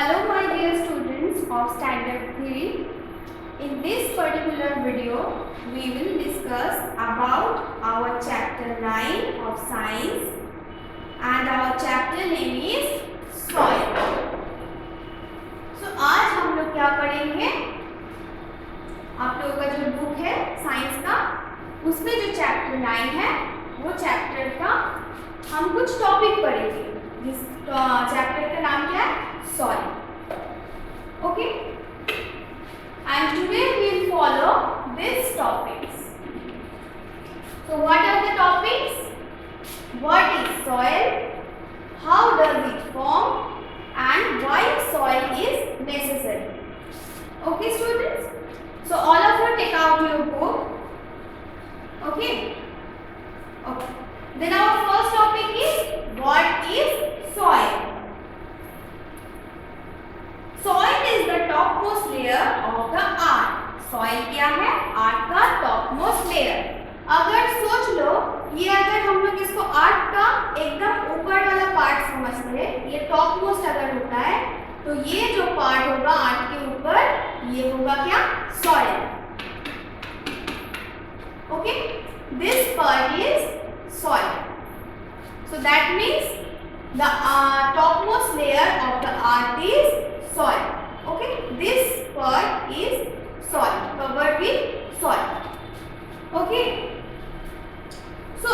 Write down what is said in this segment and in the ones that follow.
Hello my dear students of Standard 3. In this particular video, we will discuss about our chapter 9 of science and our chapter name is soil. So आज हम लोग क्या पढ़ेंगे? आप लोगों का जो बुक है साइंस का उसमें जो चैप्टर 9 है वो चैप्टर का हम कुछ टॉपिक पढ़ेंगे. जिस चैप्टर का नाम क्या है? Soil. Okay, and today we will follow these topics. So what are the topics? What is soil? How does it form? And why soil is necessary? Okay students, so all of you take out your book. Okay, then our first topic is what is soil? Soil is the topmost layer of the earth. Soil क्या है? अर्थ का topmost layer. अगर सोच लो, ये अगर हम लोग इसको अर्थ का एकदम ऊपर वाला पार्ट समझते हैं, ये topmost अगर होता है, तो ये जो पार्ट होगा अर्थ के ऊपर, ये होगा क्या? Soil. Okay? This part is soil. So that means the topmost layer of the earth is soil. Okay, this part is soil, covered with soil. Okay, so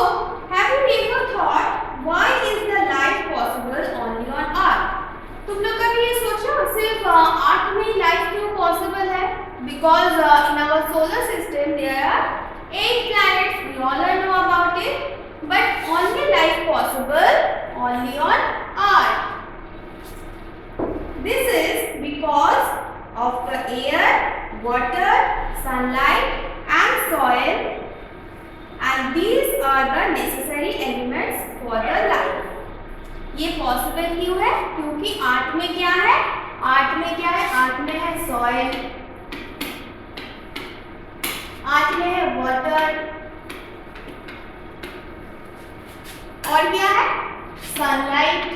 have you ever thought why is the life possible only on earth? तुम लोग कभी ये सोचा सिर्फ अर्थ में life क्यों possible है? Because in our solar system there are 8 planets, we all know about it, but only life possible only on earth. This is because of the air, water, sunlight and soil, and these are the necessary elements for the life. ये possible क्यों है? क्योंकि अर्थ में क्या है? अर्थ में क्या है? अर्थ में है soil, अर्थ में है water, और क्या है? sunlight,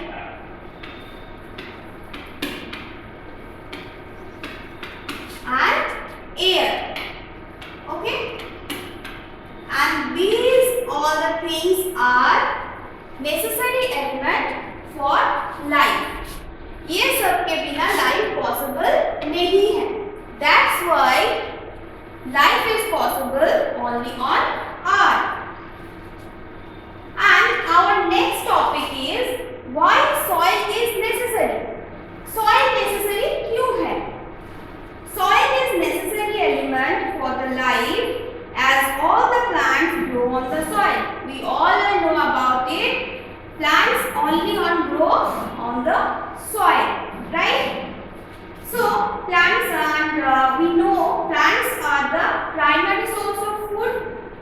and air. Okay, and these all the things are necessary element for life. ये सब के बिना life possible नहीं है. That's why life is possible only on earth. And our next topic is why soil is necessary. Soil necessary क्यों है? Soil is necessary element for the life as all the plants grow on the soil. We all know about it. Plants only grow on the soil, right? So plants and we know plants are the primary source of food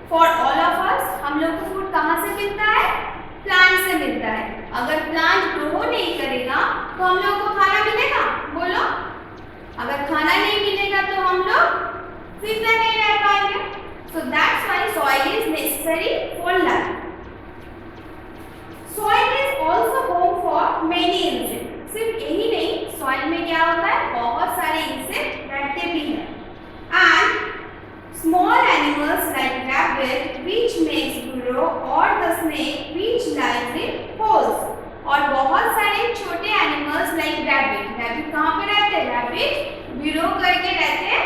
for all of us. हम लोग को food कहाँ से मिलता है? Plant से मिलता है. अगर प्लांट ग्रो नहीं करेगा तो हम लोग को खाना मिलेगा? बोलो. अगर खाना नहीं मिलेगा तो हम लोग जिंदा नहीं रह पाएंगे. So that's why soil is necessary for life. Soil is also home for many insects. सिर्फ यही नहीं, soil में क्या होता है? बहुत सारे इंसेक्ट रहते भी हैं. And small animals like rabbit which makes burrow or the snake which lies in holes. और बहुत सारे छोटे एनिमल्स लाइक रैबिट. रैबिट कहाँ पे रहते हैं? रैबिट बिरो करके रहते हैं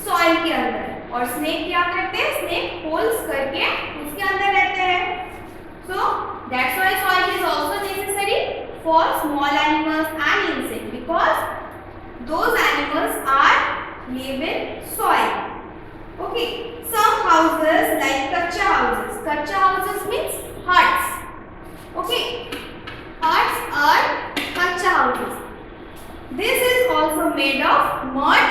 सॉइल के अंदर. और स्नेक क्या करते हैं? स्नेक होल्स करके उसके अंदर रहते हैं. So that's why soil is also necessary for small animals and insect because those animals are live in soil. Okay, some houses like kachcha houses. Kachcha houses means huts. Okay, huts are kacha houses. This is also made of mud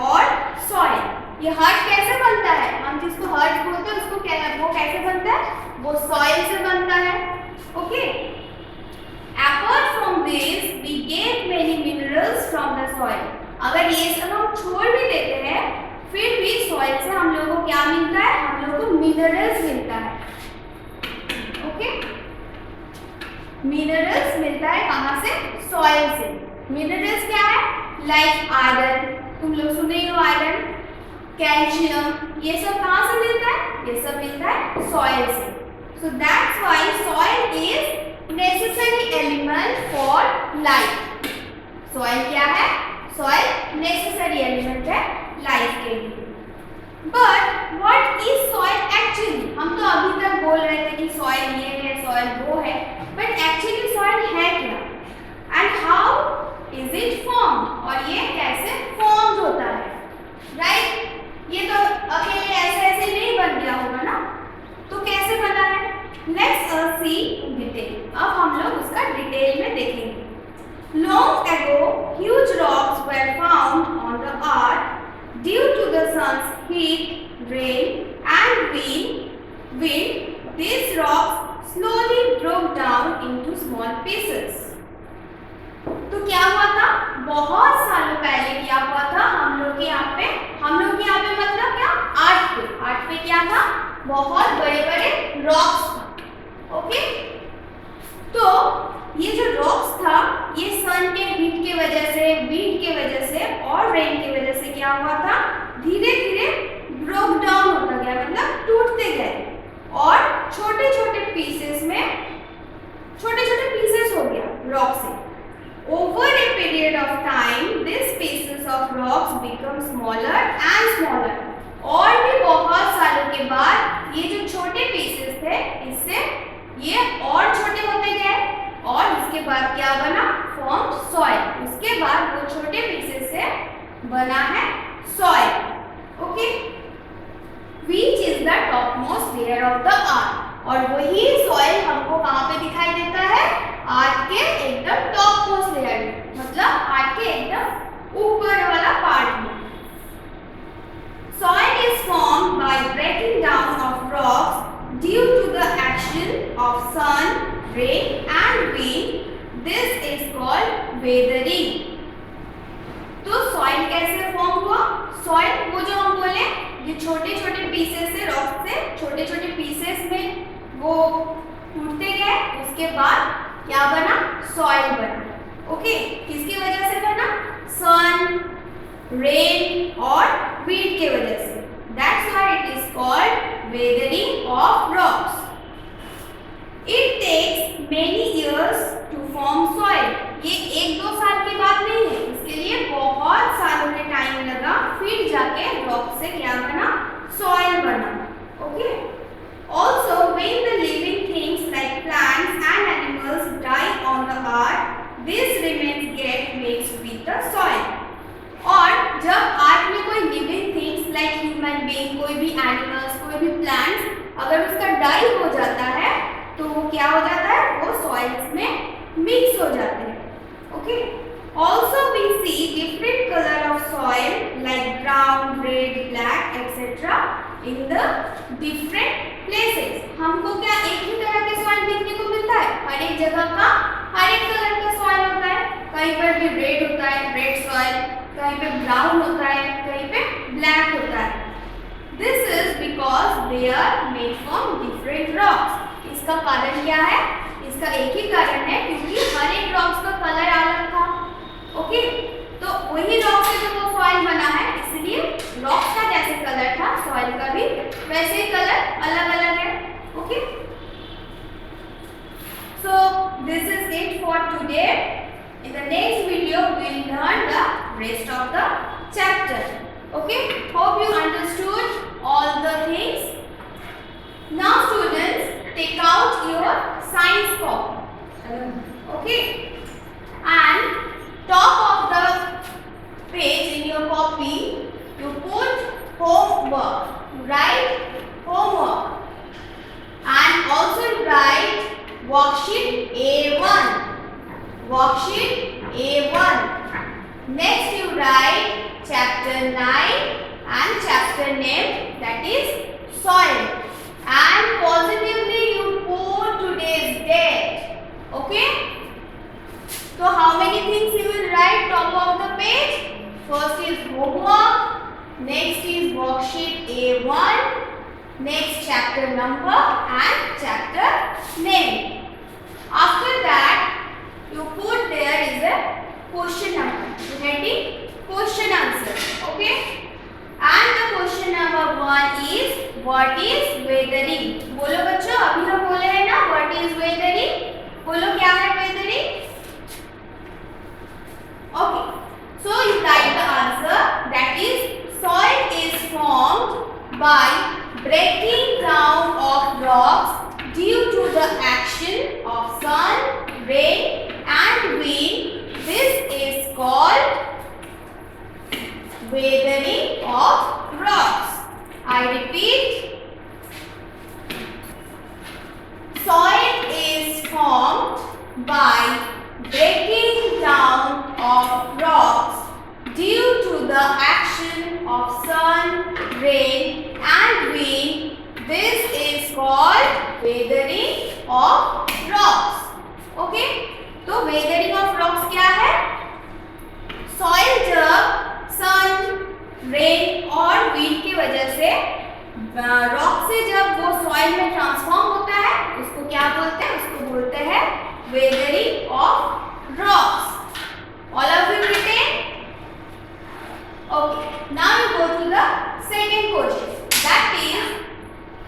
or soil. ये hut कैसे बनता है? हम जिसको hut बोलते हैं उसको वो कैसे बनता है? वो soil से बनता है. Okay. Apart from this, we get many minerals from the soil. अगर ये सब हम छोड़ भी देते हैं, फिर भी soil से हम लोगों को क्या मिलता है? हम लोगों को minerals मिलता है. Okay. मिनरल्स मिलता है कहाँ से? सॉइल से. मिनरल्स क्या है? लाइक आयरन, तुम लोग सुने हो आयरन, कैल्शियम, ये सब कहाँ से मिलता है? ये सब मिलता है सॉइल से। सो that's why soil is necessary element for life. Soil क्या है? सॉइल नेसेसरी एलिमेंट है लाइफ के लिए। But what is soil actually? हम तो अभी तक बोल रहे थे कि सॉइल ये है, सॉइल वो है, बट एक्चुअली सॉइल है क्या? And how is it form? और ये कैसे फॉर्म होता है? राइट? ये तो अकेले ऐसे ऐसे नहीं बन गया होगा ना, तो कैसे बना है? Let's see in detail. अब हम लोग उसका डिटेल में देखेंगे। Long ago, huge rocks were found on the earth. Due to the sun's heat, rain, and wind, these rocks slowly broke down into small pieces. तो क्या हुआ था? बहुत सालों पहले क्या हुआ था? हम लोग के यहाँ पे मतलब क्या? अर्थ पे क्या था? बहुत बड़े बड़े रॉक्स था। ओके, तो ये जो रॉक्स था, ये सन के हीट के वजह से, विंड के वजह से और रेन की वजह से क्या हुआ था? धीरे धीरे ब्रोक डाउन होता गया, मतलब टूटते गए और छोटे छोटे पीसेस हो गया रॉक से। Over a period of time this pieces of rocks become smaller and smaller. और भी बहुत सालों के बाद ये जो छोटे पीसेस थे, इससे ये और छोटे होते गए और उसके बाद क्या बना? Form soil. उसके बाद वो छोटे पीसेस से बना है soil. Okay, which is the top most layer of the earth. और वही सॉइल हमको कहाँ पे दिखाई देता है? अर्थ के एकदम टॉप मोस्ट लेयर में, मतलब अर्थ के एकदम ऊपर वाला पार्ट में। Soil is formed by breaking down of rocks due to the action of sun, rain and wind. This is called weathering. तो soil कैसे form हुआ? Soil वो जो हम बोले, ये छोटे छोटे पीसेस से, रॉक से छोटे छोटे पीसेस में वो टूटते गए, उसके बाद क्या बना? सॉइल बना। ओके, किसकी वजह से बना? सन, रेन और विंड के वजह से। That's why it is called weathering of rocks. It takes many years to form soil. ये एक दो साल की बात नहीं है, इसके लिए बहुत सालों के टाइम लगा, फिर जाके रॉक से क्या बना? सॉइल बना। Okay, also when the living things like plants and animals die on the earth, this remains get mixed with the soil. और जब अर्थ में कोई living things like human being, कोई भी एनिमल्स, कोई भी प्लांट्स, अगर उसका डाई हो जाता है तो वो क्या हो जाता है? वो सॉइल्स में मिक्स हो जाते हैं। Okay, also we see different colour of soil like brown, red, black etcetera in the different places. हमको क्या एक ही तरह के सॉइल देखने को मिलता है? हर एक जगह का हर एक कलर का सॉइल होता है। कहीं पर भी रेड होता है, रेड सॉइल, कहीं पे ब्राउन होता है, कहीं पे ब्लैक होता है। This is because they are made from different rocks. इसका कारण क्या है? इसका एक ही कारण है, क्योंकि हर एक रॉक्स का कलर अलग था। ओके, तो वही रॉक से जो वो सॉइल बना है, इसलिए रॉक्स का जैसे कलर था, सॉइल का भी वैसे ही कलर अलग अलग है। Okay, so this is it for today. In the next video, we will learn the rest of the chapter. Okay? Hope you understood all the things. Now, students, take out your science copy. Okay? And top of the page in your copy, you put homework. Write homework. And also write worksheet A1. Worksheet A1. Next you write chapter 9 and chapter name, that is soil. And positively you put today's date. Okay? So how many things you will write top of the page? First is homework. Next is worksheet A1. Next chapter number and chapter name. After that you put there is a question number. Heading question answer. Okay. And the question number 1 is what is weathering? बोलो बच्चों, अभी हम बोले हैं ना what is weathering. बोलो क्या है weathering? Okay. So you write the answer, that is soil is formed by breaking down of rocks due to the action of sun, rain and wind. This is called weathering of rocks. I repeat, soil is formed by breaking down of rocks due to the action of sun, rain and wind. This is called weathering of rocks. Okay? तो weathering of rocks क्या है? Soil जब sun, rain और wind की वजह से rock से जब वो सॉइल में ट्रांसफॉर्म होता है उसको क्या बोलते हैं? उसको बोलते हैं weathering of rocks. All of you retain? Okay. Now you go to the second question. That is,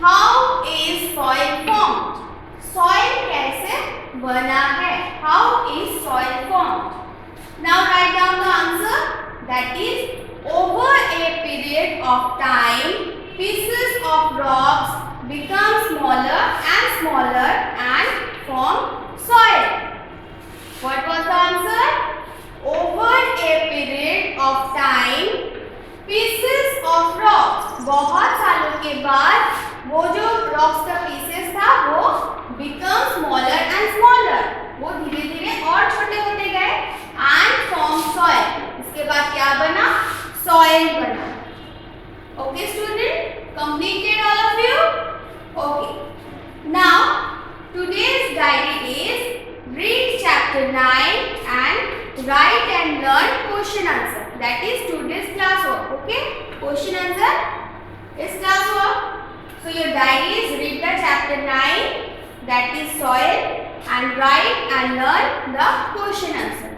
how is soil formed? Soil कैसे बना है? How is soil formed? Now write down the answer. That is, over a period of time, pieces of rocks become smaller and smaller and form soil. What was the answer? Over a period of time, pieces of rocks. बहुत सालों के बाद वो जो rocks का pieces था वो become smaller and smaller. वो धीरे धीरे और छोटे होते गए and form soil. इसके बाद क्या बना? Soil बना. Okay student, completed all of you? Okay. Now today's diary is read chapter 9 and write and learn question answer. That is today's classwork. Okay? Question answer is classwork. So your diary is read the chapter 9, that is soil, and write and learn the question answer.